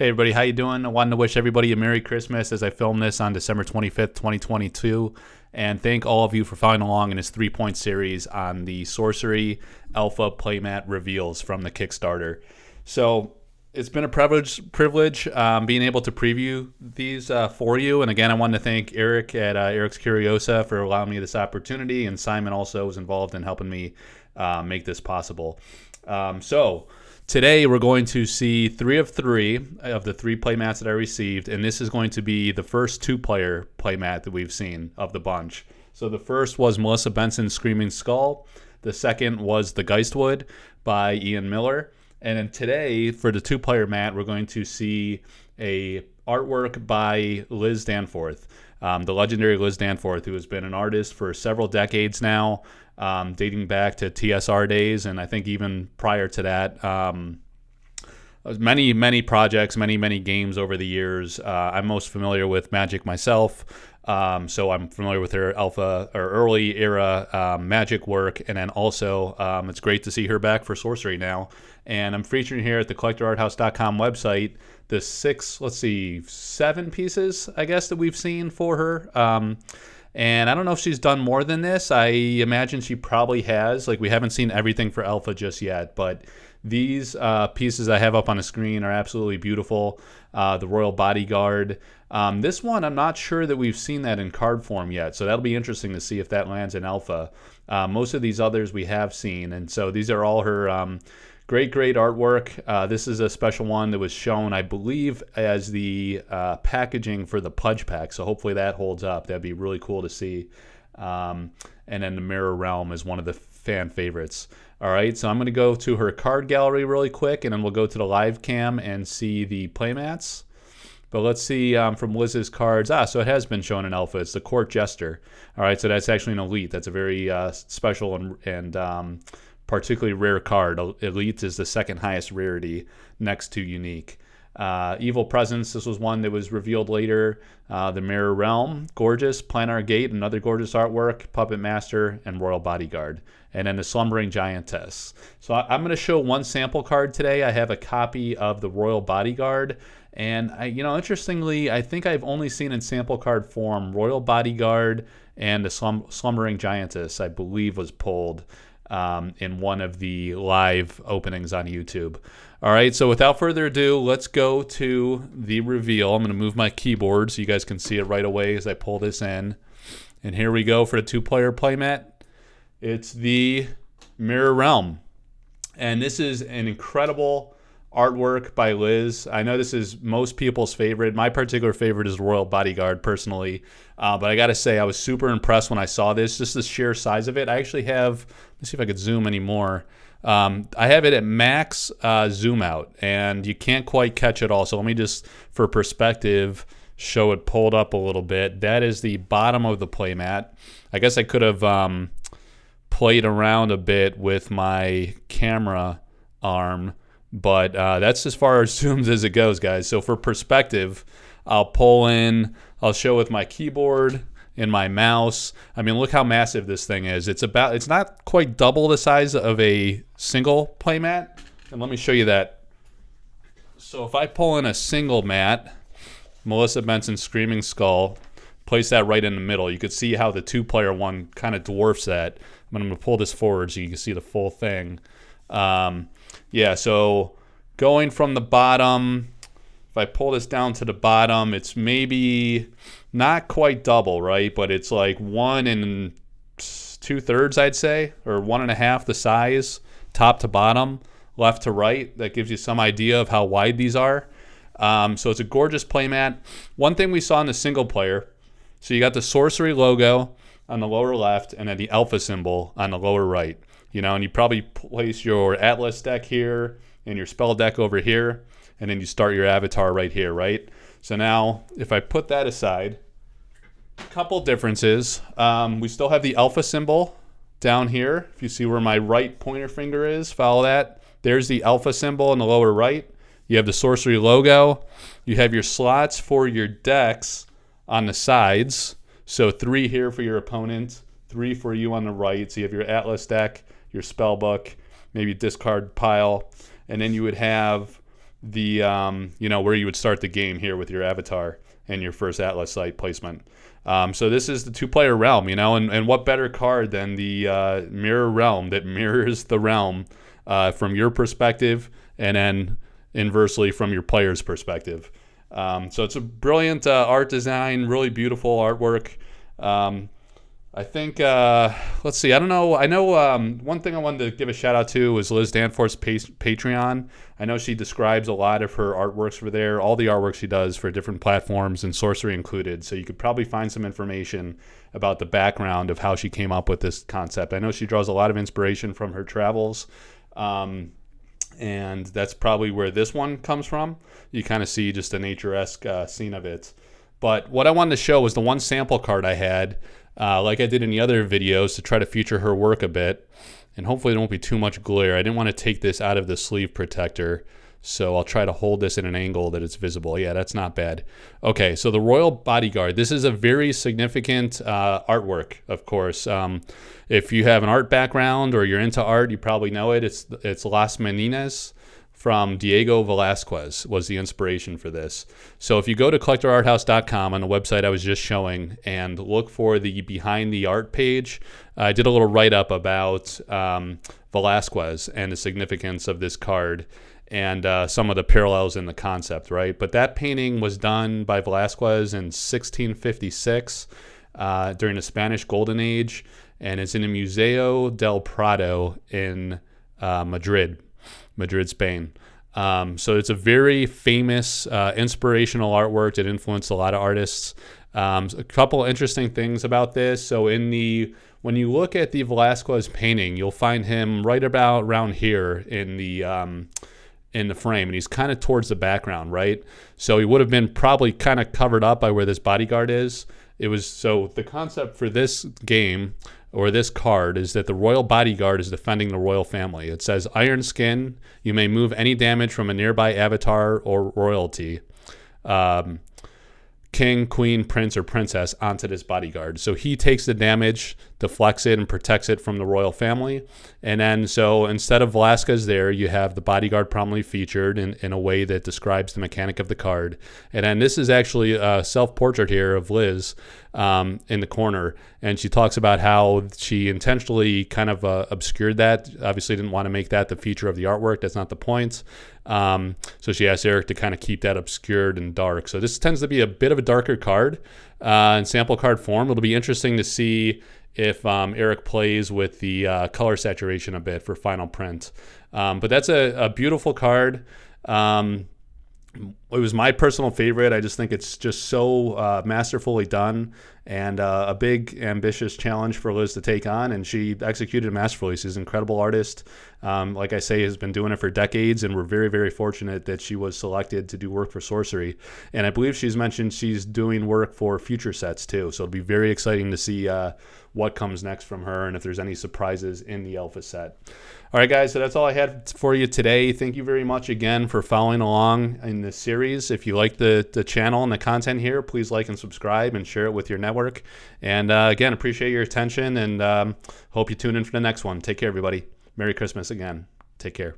Hey everybody, how you doing? I wanted to wish everybody a Merry Christmas as I film this on December 25th, 2022, and thank all of you for following along in this 3-point series on the Sorcery Alpha Playmat reveals from the Kickstarter. So it's been a privilege being able to preview these for you, and again I wanted to thank Erik at Erik's Curiosa for allowing me this opportunity, and Simon also was involved in helping me make this possible. Today we're going to see 3 of the 3 playmats that I received, and this is going to be the first 2-player playmat that we've seen of the bunch. So the first was Melissa Benson's Screaming Skull. The second was The Geistwood by Ian Miller. And then today, for the 2-player mat, we're going to see a artwork by Liz Danforth, the legendary Liz Danforth, who has been an artist for several decades now, dating back to TSR days, and I think even prior to that. Many projects, many games over the years. I'm most familiar with Magic myself, so I'm familiar with her alpha or early era Magic work, and then also it's great to see her back for Sorcery now. And I'm featuring here at the collectorarthouse.com website the 7 pieces, I guess, that we've seen for her. And I don't know if she's done more than this. I imagine she probably has. Like, we haven't seen everything for Alpha just yet, but these pieces I have up on the screen are absolutely beautiful. The Royal Bodyguard. This one, I'm not sure that we've seen that in card form yet, so that'll be interesting to see if that lands in Alpha. Most of these others we have seen, and so these are all her great artwork. This is a special one that was shown, I believe, as the packaging for the Pudge Pack, so hopefully that holds up. That'd be really cool to see. And then the Mirror Realm is one of the fan favorites. All right, so I'm going to go to her card gallery really quick, and then we'll go to the live cam and see the playmats. But let's see from Liz's cards. So it has been shown in Alpha. It's the Court Jester. All right, so that's actually an Elite. That's a very special and particularly rare card. Elite is the second highest rarity next to Unique. Evil Presence, this was one that was revealed later. The Mirror Realm, gorgeous. Planar Gate, another gorgeous artwork. Puppet Master, and Royal Bodyguard. And then the Slumbering Giantess. So I'm going to show one sample card today. I have a copy of the Royal Bodyguard. And, interestingly, I think I've only seen in sample card form Royal Bodyguard and the Slumbering Giantess, I believe, was pulled in one of the live openings on YouTube. All right, so without further ado, let's go to the reveal. I'm going to move my keyboard so you guys can see it right away as I pull this in. And here we go for the 2-player playmat. It's the Mirror Realm. And this is an incredible artwork by Liz. I know this is most people's favorite. My particular favorite is Royal Bodyguard, personally. But I got to say, I was super impressed when I saw this. Just the sheer size of it. I actually have, let's see if I could zoom any more. I have it at max zoom out, and you can't quite catch it all. So let me just, for perspective, show it pulled up a little bit. That is the bottom of the playmat. I guess I could have played around a bit with my camera arm, but that's as far as zoomed as it goes, guys. So for perspective, I'll show with my keyboard and my mouse. I mean, look how massive this thing is. It's not quite double the size of a single playmat. And let me show you that. So if I pull in a single mat, Melissa Benson's Screaming Skull, place that right in the middle. You could see how the 2-player one kind of dwarfs that. I'm going to pull this forward so you can see the full thing. So going from the bottom, if I pull this down to the bottom, it's maybe not quite double, right? But it's like 1 2/3, I'd say, or 1.5 the size, top to bottom, left to right. That gives you some idea of how wide these are. So it's a gorgeous playmat. One thing we saw in the single player, so you got the Sorcery logo on the lower left and then the Alpha symbol on the lower right. And you probably place your Atlas deck here and your spell deck over here, and then you start your avatar right here, right? So now, if I put that aside, a couple differences. We still have the Alpha symbol down here. If you see where my right pointer finger is, follow that. There's the Alpha symbol in the lower right. You have the Sorcery logo. You have your slots for your decks on the sides. So 3 here for your opponent, 3 for you on the right. So you have your Atlas deck, your spell book, maybe discard pile, and then you would have you know, where you would start the game here with your avatar and your first Atlas site placement. So this is the 2-player Realm, you know, and what better card than the Mirror Realm that mirrors the Realm from your perspective, and then inversely from your player's perspective. So it's a brilliant art design, really beautiful artwork. I think, let's see, I don't know. I know one thing I wanted to give a shout out to was Liz Danforth's Patreon. I know she describes a lot of her artworks for there, all the artwork she does for different platforms and Sorcery included. So you could probably find some information about the background of how she came up with this concept. I know she draws a lot of inspiration from her travels. And that's probably where this one comes from. You kind of see just a nature-esque scene of it. But what I wanted to show was the one sample card I had, like I did in the other videos, to try to feature her work a bit. And hopefully there won't be too much glare. I didn't want to take this out of the sleeve protector, so I'll try to hold this at an angle that it's visible. Yeah, that's not bad. Okay, so the Royal Bodyguard. This is a very significant artwork, of course. If you have an art background or you're into art, you probably know it. It's Las Meninas from Diego Velázquez was the inspiration for this. So if you go to collectorarthouse.com on the website I was just showing and look for the behind the art page, I did a little write-up about Velázquez and the significance of this card and some of the parallels in the concept, right? But that painting was done by Velázquez in 1656 during the Spanish Golden Age, and it's in the Museo del Prado in Madrid, Spain. So it's a very famous, inspirational artwork that influenced a lot of artists. A couple interesting things about this. So when you look at the Velázquez painting, you'll find him right about around here in the frame, and he's kind of towards the background, right? So he would have been probably kind of covered up by where this bodyguard is. So the concept for this game or this card is that the Royal Bodyguard is defending the royal family. It says, Iron Skin, you may move any damage from a nearby avatar or royalty, king, queen, prince, or princess onto this bodyguard. So he takes the damage, deflects it, and protects it from the royal family. And then, so instead of Velázquez there, you have the bodyguard prominently featured in a way that describes the mechanic of the card. And then this is actually a self-portrait here of Liz in the corner. And she talks about how she intentionally kind of obscured that. Obviously didn't want to make that the feature of the artwork. That's not the point. So she asked Erik to kind of keep that obscured and dark. So this tends to be a bit of a darker card in sample card form. It'll be interesting to see if Erik plays with the color saturation a bit for final print. But that's a beautiful card. It was my personal favorite. I just think it's just so masterfully done and a big, ambitious challenge for Liz to take on, and she executed masterfully. She's an incredible artist. Like I say, has been doing it for decades, and we're very, very fortunate that she was selected to do work for Sorcery. And I believe she's mentioned she's doing work for future sets too, so it'll be very exciting to see what comes next from her and if there's any surprises in the Alpha set. All right, guys, so that's all I had for you today. Thank you very much again for following along in this series. If you like the channel and the content here, please like and subscribe and share it with your network. And again, appreciate your attention and hope you tune in for the next one. Take care, everybody. Merry Christmas again. Take care.